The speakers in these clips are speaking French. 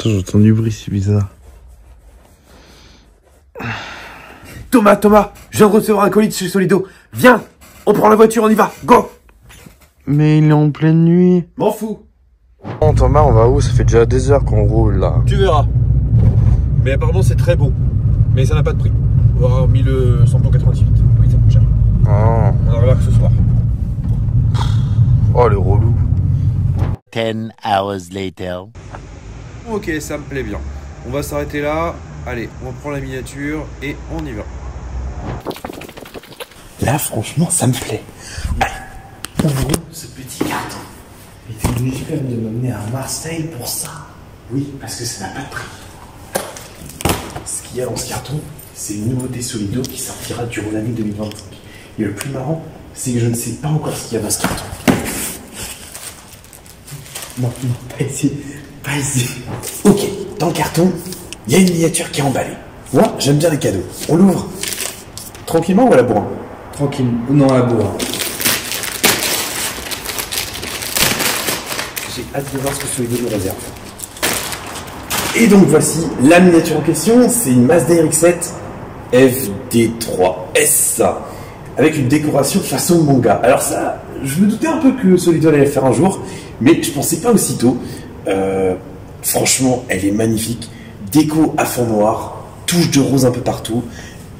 Attends, j'entends du bruit, c'est bizarre. Thomas, je viens de recevoir un colis de chez Solido. Viens, on prend la voiture, on y va, go. Mais il est en pleine nuit. M'en fous. Bon, Thomas, on va où? Ça fait déjà des heures qu'on roule, là. Tu verras. Mais apparemment, c'est très beau. Mais ça n'a pas de prix. On aura mis le samplon 98. Oui, ça coûte cher. Oh, On arrivera que ce soir. oh le relou. 10 hours later. Ok, ça me plaît bien. On va s'arrêter là. Allez, on prend la miniature et on y va. Là, franchement, ça me plaît. Allez, ouvrons ce petit carton. Et tu es obligé quand même de m'amener à Marseille pour ça. Oui, parce que ça n'a pas de prix. Ce qu'il y a dans ce carton, c'est une nouveauté Solido qui sortira durant l'année 2025. Et le plus marrant, c'est que je ne sais pas encore ce qu'il y a dans ce carton. Non, pas ici. Pas ici. Ok, dans le carton, il y a une miniature qui est emballée. Moi, j'aime bien les cadeaux. On l'ouvre tranquillement ou à la bourre? Tranquille, non à la bourre. J'ai hâte de voir ce que Solido nous réserve. Et donc voici la miniature en question, c'est une Mazda RX-7 FD3S avec une décoration façon manga. Alors ça, je me doutais un peu que Solido allait le faire un jour, mais je pensais pas aussitôt. Franchement, elle est magnifique. Déco à fond noir, touche de rose un peu partout,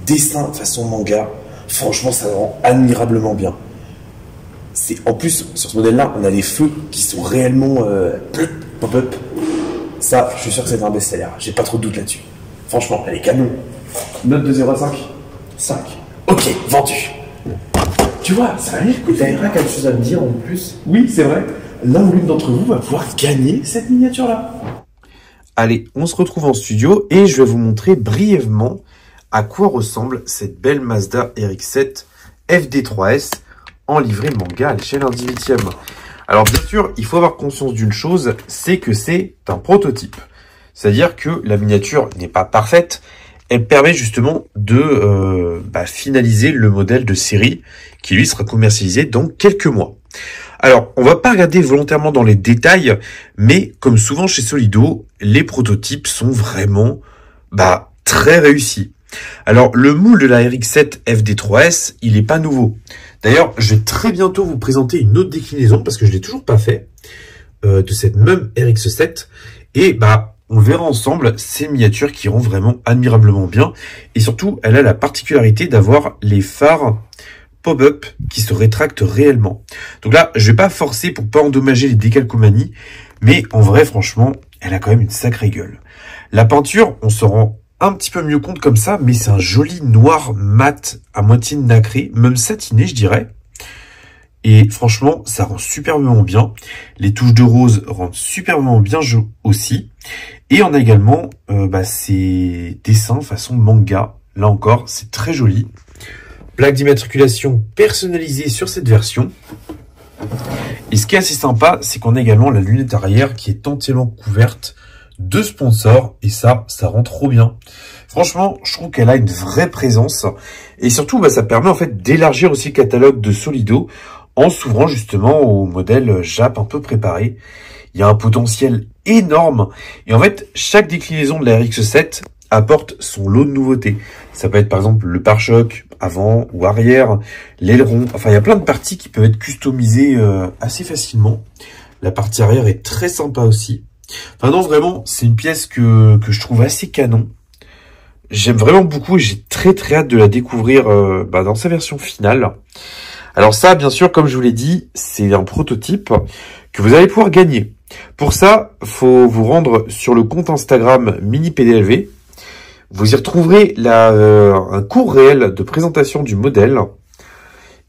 dessin façon manga. Franchement, ça rend admirablement bien. En plus, sur ce modèle-là, on a les feux qui sont réellement pop-up. Ça, je suis sûr que c'est un best-seller. J'ai pas trop de doute là-dessus. Franchement, elle est canon. Note de 0 à 5 5. Ok, vendu. Tu vois, ça va aller. T'avais pas quelque chose à me dire en plus? Oui, c'est vrai. L'un ou l'une d'entre vous va pouvoir gagner cette miniature-là. Allez, on se retrouve en studio et je vais vous montrer brièvement à quoi ressemble cette belle Mazda RX-7 FD3S en livrée manga à l'échelle 1/18e. Alors bien sûr, il faut avoir conscience d'une chose, c'est que c'est un prototype. C'est-à-dire que la miniature n'est pas parfaite, elle permet justement de finaliser le modèle de série qui lui sera commercialisé dans quelques mois. Alors, on va pas regarder volontairement dans les détails, mais comme souvent chez Solido, les prototypes sont vraiment très réussis. Alors, le moule de la RX-7 FD3S, il est pas nouveau. D'ailleurs, je vais très bientôt vous présenter une autre déclinaison, parce que je l'ai toujours pas fait, de cette même RX-7. Et on verra ensemble ces miniatures qui rendent vraiment admirablement bien. Et surtout, elle a la particularité d'avoir les phares pop-up qui se rétractent réellement. Donc là, je vais pas forcer pour pas endommager les décalcomanies, mais en vrai, franchement, elle a quand même une sacrée gueule. La peinture, on se rend un petit peu mieux compte comme ça, mais c'est un joli noir mat à moitié nacré, même satiné, je dirais. Et franchement, ça rend superbement bien. Les touches de rose rendent superbement bien aussi. Et on a également ces dessins façon manga. Là encore, c'est très joli. Plaque d'immatriculation personnalisée sur cette version. Et ce qui est assez sympa, c'est qu'on a également la lunette arrière qui est entièrement couverte de sponsors. Et ça rend trop bien. Franchement, je trouve qu'elle a une vraie présence. Et surtout, ça permet en fait d'élargir aussi le catalogue de Solido en s'ouvrant justement au modèle Jap un peu préparé. Il y a un potentiel énorme. Et en fait, chaque déclinaison de la RX-7 apporte son lot de nouveautés. Ça peut être par exemple le pare-choc avant ou arrière, l'aileron. Enfin, il y a plein de parties qui peuvent être customisées assez facilement. La partie arrière est très sympa aussi. Enfin non, vraiment, c'est une pièce que je trouve assez canon. J'aime vraiment beaucoup et j'ai très hâte de la découvrir dans sa version finale. Alors ça, bien sûr, comme je vous l'ai dit, c'est un prototype que vous allez pouvoir gagner. Pour ça, faut vous rendre sur le compte Instagram MiniPDLV. Vous y retrouverez un cours réel de présentation du modèle.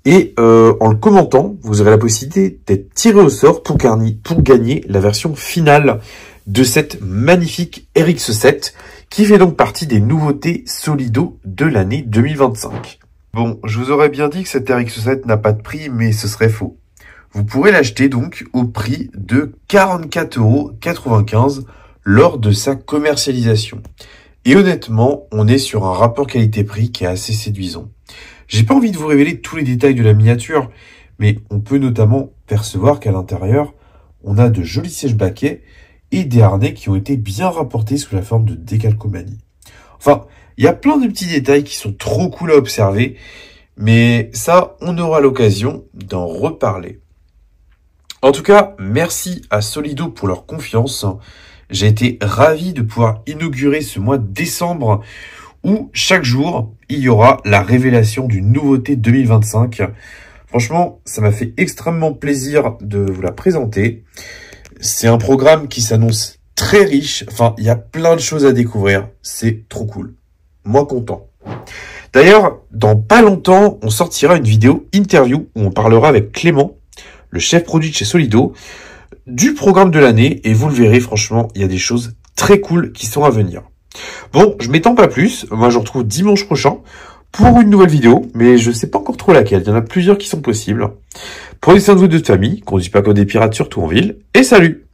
Et en le commentant, vous aurez la possibilité d'être tiré au sort pour gagner la version finale de cette magnifique RX-7 qui fait donc partie des nouveautés Solido de l'année 2025. Bon, je vous aurais bien dit que cette RX-7 n'a pas de prix, mais ce serait faux. Vous pourrez l'acheter donc au prix de 44,95 € lors de sa commercialisation. Et honnêtement, on est sur un rapport qualité-prix qui est assez séduisant. J'ai pas envie de vous révéler tous les détails de la miniature, mais on peut notamment percevoir qu'à l'intérieur, on a de jolis sèche-baquets et des harnais qui ont été bien rapportés sous la forme de décalcomanie. Enfin, il y a plein de petits détails qui sont trop cool à observer, mais ça, on aura l'occasion d'en reparler. En tout cas, merci à Solido pour leur confiance. J'ai été ravi de pouvoir inaugurer ce mois de décembre où chaque jour, il y aura la révélation d'une nouveauté 2025. Franchement, ça m'a fait extrêmement plaisir de vous la présenter. C'est un programme qui s'annonce très riche. Enfin, il y a plein de choses à découvrir. C'est trop cool. Moi, content. D'ailleurs, dans pas longtemps, on sortira une vidéo interview où on parlera avec Clément, le chef produit de chez Solido, du programme de l'année. Et vous le verrez, franchement, il y a des choses très cool qui sont à venir. Bon, je m'étends pas plus. Moi, je vous retrouve dimanche prochain pour une nouvelle vidéo, mais je sais pas encore trop laquelle. Il y en a plusieurs qui sont possibles. Prenez soin de vous de votre famille, conduisez pas comme des pirates, surtout en ville, et salut!